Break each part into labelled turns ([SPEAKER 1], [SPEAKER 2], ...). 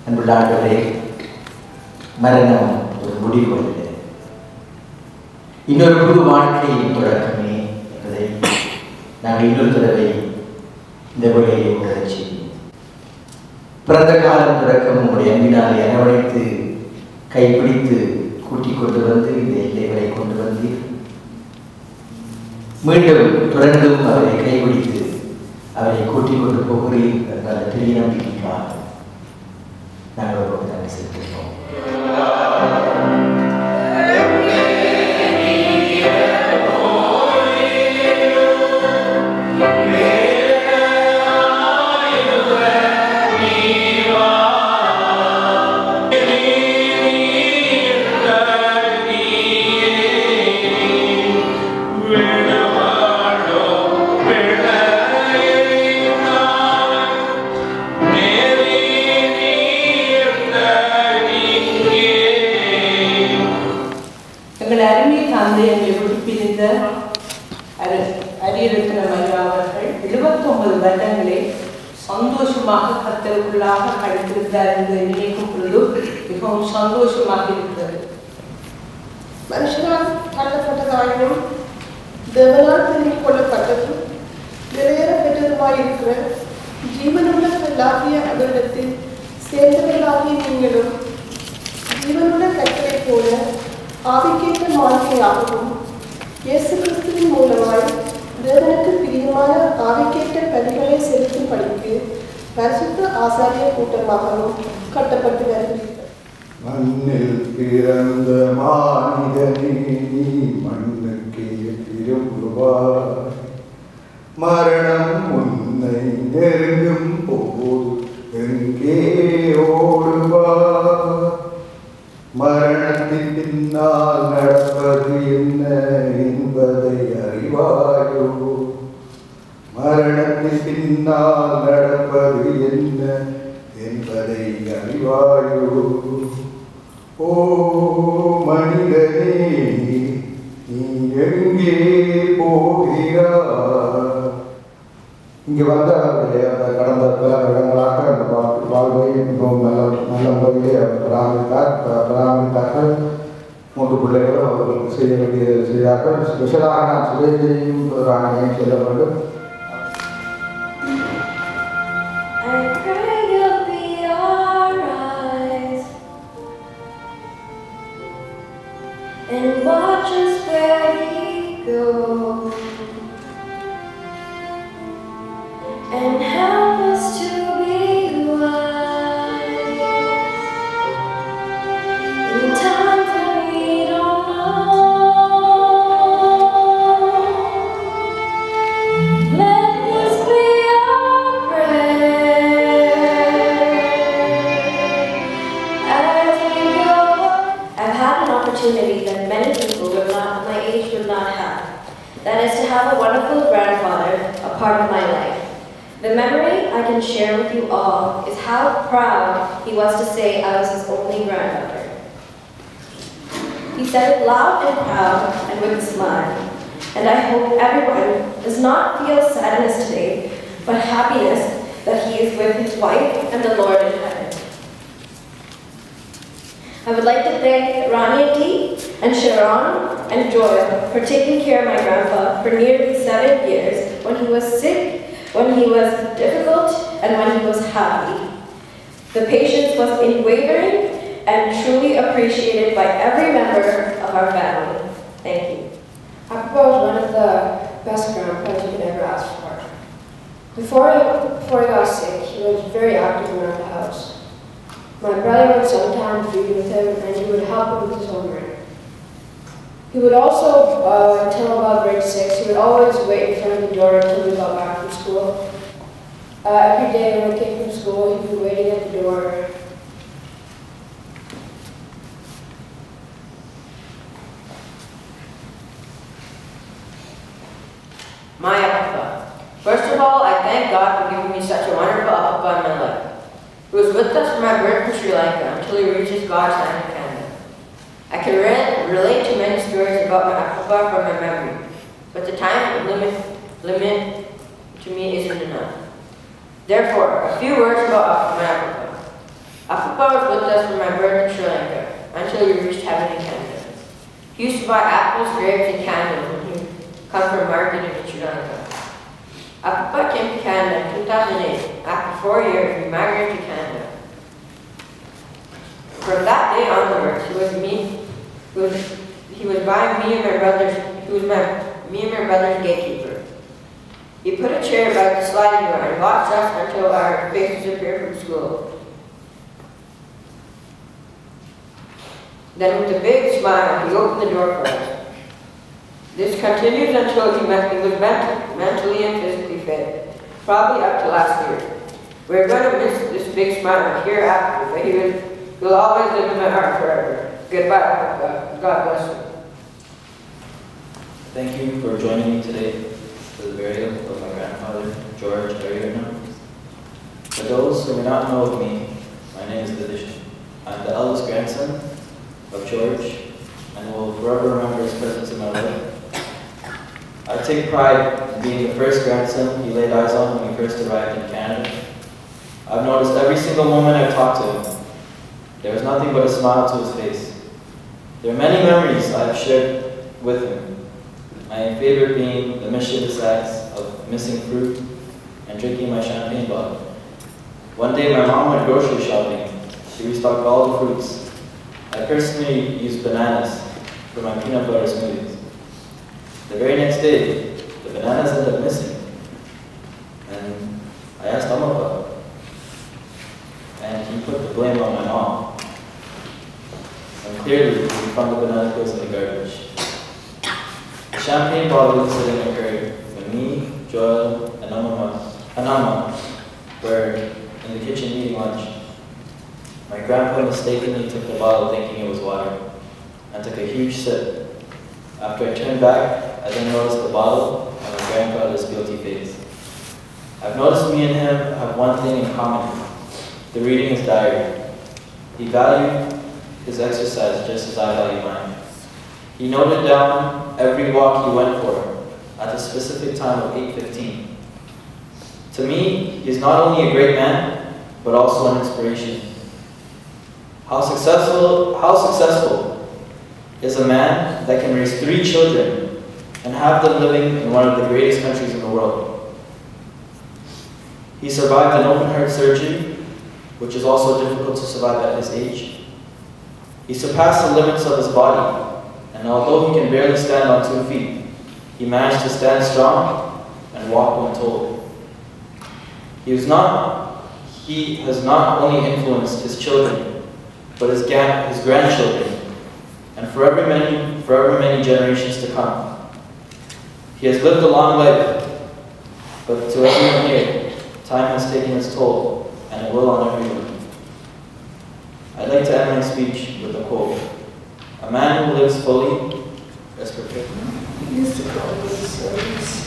[SPEAKER 1] அன்புள்ள ஆண்டவரே, மரணம் ஒரு முடிவு அல்ல, இன்னொரு புது வாழ்க்கையின் தொடக்கமே என்பதை நாங்கள் இன்னொரு தடவை இந்த வழியை உணரச் செய்யும். பிறந்த காலம் தொடக்கம் உங்களுடைய அன்பினாலே அரவணைத்து கைப்பிடித்து கூட்டிக் கொண்டு வந்து இந்த எல்லை வரை கொண்டு வந்து மீண்டும் தொடர்ந்தும் அவரை கைப்பிடித்து அவரை கூட்டிக் கொண்டு போகிறேன் என்ற அந்த பெரிய நம்பிக்கைக்காக நாங்கள் ஒரு நன்றி செலுத்துகிறோம்.
[SPEAKER 2] Ariaretnam அவர்கள் 79 வருடங்களை சந்தோஷமாக கர்த்தருக்குள்ளாக கழித்திருந்தார் என்று நினைக்கும் பொழுது மிகவும் சந்தோஷமாக இருக்கிறது.
[SPEAKER 3] மனுஷனால் தள்ளப்பட்டதாயும் தேவனால் தெரிந்து கொள்ளப்பட்டதும் நிறைவேற பெற்றதுமாயிருக்கிற ஜீவனுள்ள கல்லாகிய அவரிடத்தில் சேர்ந்தவர்களாகிய நீங்களும் ஜீவனுள்ள கற்களை போல ஆவிக்கேற்ற வாழ்க்கையாகவும் இயேசு கிறிஸ்துவின் மூலமாய் தேவனுக்கு பிரியமான ஆவிக்கேற்ற பலிகளை செலுத்தும் படிக்கு பரிசுத்த ஆசாரிய கூட்டமாகவும் கட்டப்பட்டு வருகிறீர்கள்.
[SPEAKER 4] மண்ணில் பிறந்த மானிடனே, நீ மண்ணுக்கே திரும்புவாய். மரணம் உன்னை நெருங்கும் போது எங்கே ஓடுவாய்? மரணத்தின் பின்னால் நடப்பது என்ன என்பதை அறிவாயோ? மரணத்தின் பின்னால் நடப்பது என்ன என்பதை அறிவாயோ? ஓ மனிதனே, நீ எங்கே போகிறாய்? இங்கே வந்த அந்த கடந்த பல இடங்களாக அந்த வாழ்வை மிகவும் நல்ல முறையிலே பராமரித்தார்கள். 3 பிள்ளைகளும் அவர்களுக்கு செய்ய வேண்டிய செய்தார்கள். ஸ்பெஷலாக நான் சுவேஜையும் ராணியையும் சொல்ல வேண்டும்.
[SPEAKER 5] And watch us where we go, and help us to be wise in times when we don't know. Let this be our prayer as we go. I've had an opportunity that many people my age would not have. That is to have a wonderful grandfather, a part of my life. The memory I can share with you all is how proud he was to say I was his only granddaughter. He said it loud and proud and with a smile. And I hope everyone does not feel sadness today, but happiness that he is with his wife and the Lord in heaven. I would like to thank Rani Auntie and Sharon and Joy for taking care of my grandpa for nearly 7 years when he was sick, when he was difficult, and when he was happy. The patience was unwavering and truly appreciated by every member of our family. Thank you.
[SPEAKER 6] Papa was one of the best grandpas you could ever ask for. Before he got sick, he was very active around the house. My brother would sometimes be with him and he would help him with his homework. He would also, until about grade 6, he would always wait in front of the door until we got back from school. Every day when we came from school, he'd be waiting at the door.
[SPEAKER 7] My Papa. First of all, I thank God for giving me such a wonderful Papa in my life. He was with us from my birth in Sri Lanka until he reaches God's land in Canada. I can relate to many stories about my Papa from my memory, but the time limit to me isn't enough. Therefore, a few words about my Papa. Papa was with us from my birth in Sri Lanka until we reached heaven in Canada. He used to buy apples, grapes, and candles when he come from marketing in Sri Lanka. Papa came to Canada in 2008. After 4 years, we migrated to Canada. From that day onwards, he was buying me and my brother's gatekeeper. He put a chair by the sliding door and watched us until our faces appeared from school. Then with a big smile, he opened the door for us. This continued until he was mentally and physically fit, probably up to last year. We're going to miss this big smile hereafter, but he will always live in my heart forever. Goodbye, Papa. God bless you.
[SPEAKER 8] Thank you for joining me today for the burial of my grandfather, George Ariaretnam. For those who may not know of me, my name is Divish. I'm the eldest grandson of George and will forever remember his presence in my life. I take pride in being the first grandson he laid eyes on when he first arrived in Canada. I've noticed every single moment I've talked to him, there was nothing but a smile to his face. There are many memories I've shared with him. My favorite being the mischievous acts of missing fruit and drinking my champagne bottle. One day my mom went grocery shopping. She restocked all the fruits. I personally used bananas for my peanut butter smoothies. The very next day, the bananas ended up missing. And I asked Amapa, and he put the blame on my mom. And clearly, we found the banana peels in the garbage. The champagne bottle incident occurred when me, Joel, and Anama were in the kitchen eating lunch. My grandpa mistakenly took the bottle thinking it was water and took a huge sip. After I turned back, I then noticed the bottle and my grandfather's guilty face. I've noticed me and him have one thing in common, the reading his diary. He valued his exercise just as I value mine. He noted down every walk he went for at a specific time of 8:15. To me, he is not only a great man, but also an inspiration. How successful is a man that can raise 3 children and have them living in one of the greatest countries in the world? He survived an open-heart surgery, which is also difficult to survive at his age. He surpassed the limits of his body, and although he can barely stand on 2 feet, he managed to stand strong and walk when told. He has not only influenced his children, but his grandchildren, and forever many generations to come. He has lived a long life, but to everyone here, time has taken its toll, and it will on everyone. I'd like to end my speech with a quote. A man who lives fully is prepared.
[SPEAKER 6] He used to call me service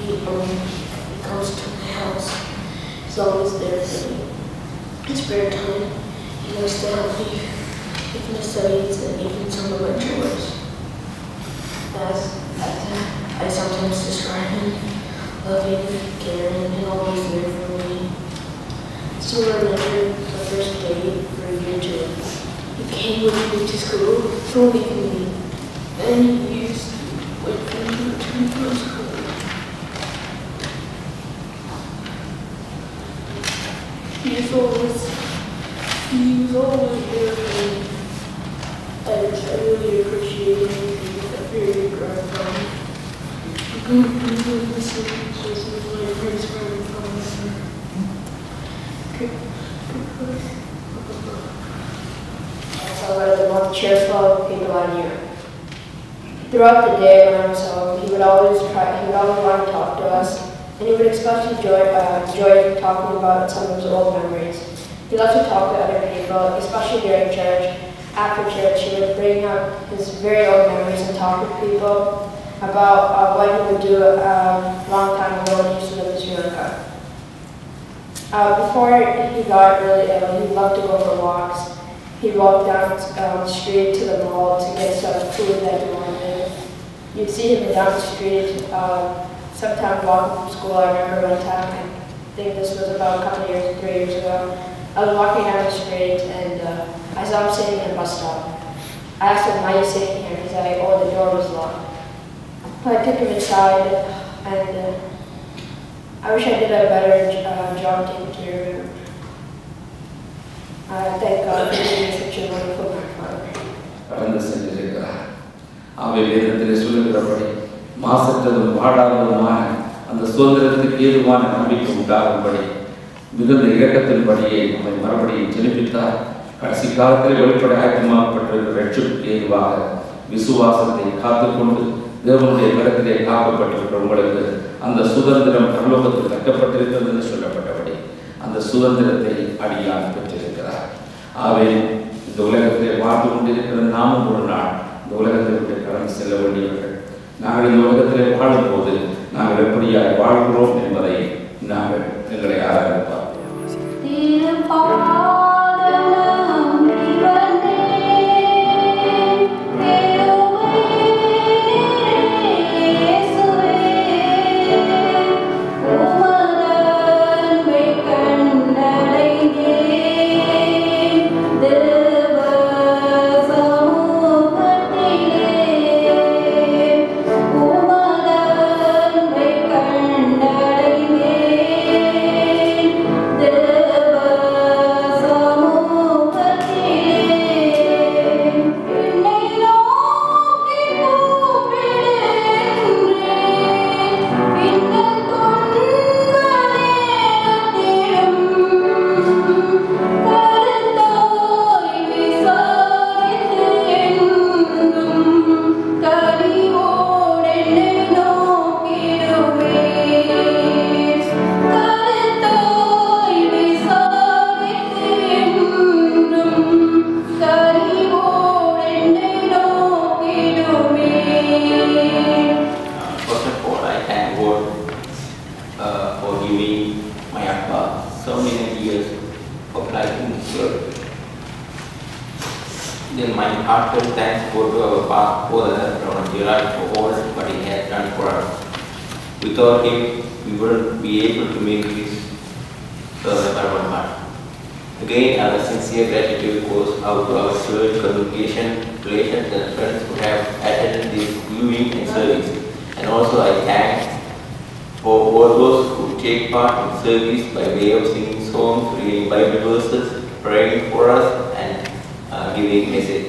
[SPEAKER 6] whenever he comes to my house, he's always there for me. In spare time, he likes to help me with my studies and even some of my chores. As I sometimes describe him, loving, caring, and always there for me. So I remember the first day for year 2. He came with me to school, filming me, and he used to wait for me to return from school. He was always there for me. I really appreciate him. He's a very grandfather. So one of the most cheerful people I knew. Throughout the day when I was home, he would always want to talk to us, and he would especially enjoy talking about some of his old memories. He loved to talk to other people, especially during church. After church, he would bring up his very old memories and talk with people about what he would do a long time ago when he used to live in Sri Lanka. Before he got really ill, he loved to go for walks. He'd walk down the street to the mall to get some food that he wanted. You'd see him down the street sometimes walking from school. I remember one time, I think this was about a couple of years, 3 years ago, I was walking down the street and I saw him sitting in a bus stop. I asked him, why are you sitting here? He said, oh, the door was locked. So I took him inside and I wish I did a better job taking care of him. Thank God for being such a wonderful grandfather.
[SPEAKER 9] கடந்து சென்றிருக்கிறார். அவை வேதத்திலே சொல்லுகிறபடி மாசற்றதும் வாடாததுமான அந்த சுதந்திரத்துக்கு ஏதுவான நம்பிக்கை உண்டாகும்படி மிகுந்த இரக்கத்தின்படியே நம்மை மறுபடியும் ஜெனிப்பித்தார். கடைசி காலத்தில் வெளிப்படை ஆயத்தமாக்கப்பட்டிருக்கிற ரட்சிப்புக்கு ஏதுவாக விசுவாசத்தை காத்துக்கொண்டு தேவனுடைய கரத்திலே காக்கப்பட்டிருக்கிற உங்களுக்கு அந்த சுதந்திரம் பரலோகத்தில் வைக்கப்பட்டிருக்கிறது என்று சொல்லப்பட்டபடி அந்த சுதந்திரத்தை அடியான் பெற்றிருக்கிறார். ஆகவே இந்த உலகத்திலே வாழ்ந்து கொண்டிருக்கிற நாமும் ஒரு நாள் இந்த உலகத்தை விட்டு கடந்து செல்ல வேண்டியவர்கள். நாங்கள் இந்த உலகத்திலே வாழும்போது நாங்கள் எப்படியாய் வாழ்கிறோம் என்பதை நாங்கள் எங்களை ஆராய்ந்து
[SPEAKER 10] Then my heartfelt thanks go to our past father, Ariaretnam, for all what he has done for us. Without him, we wouldn't be able to make this heart. Again, our sincere gratitude goes out to our church congregation, relations and friends who have attended this viewing and service. And also I thank for all those who take part in service by way of singing songs, reading Bible verses, praying for us and giving message.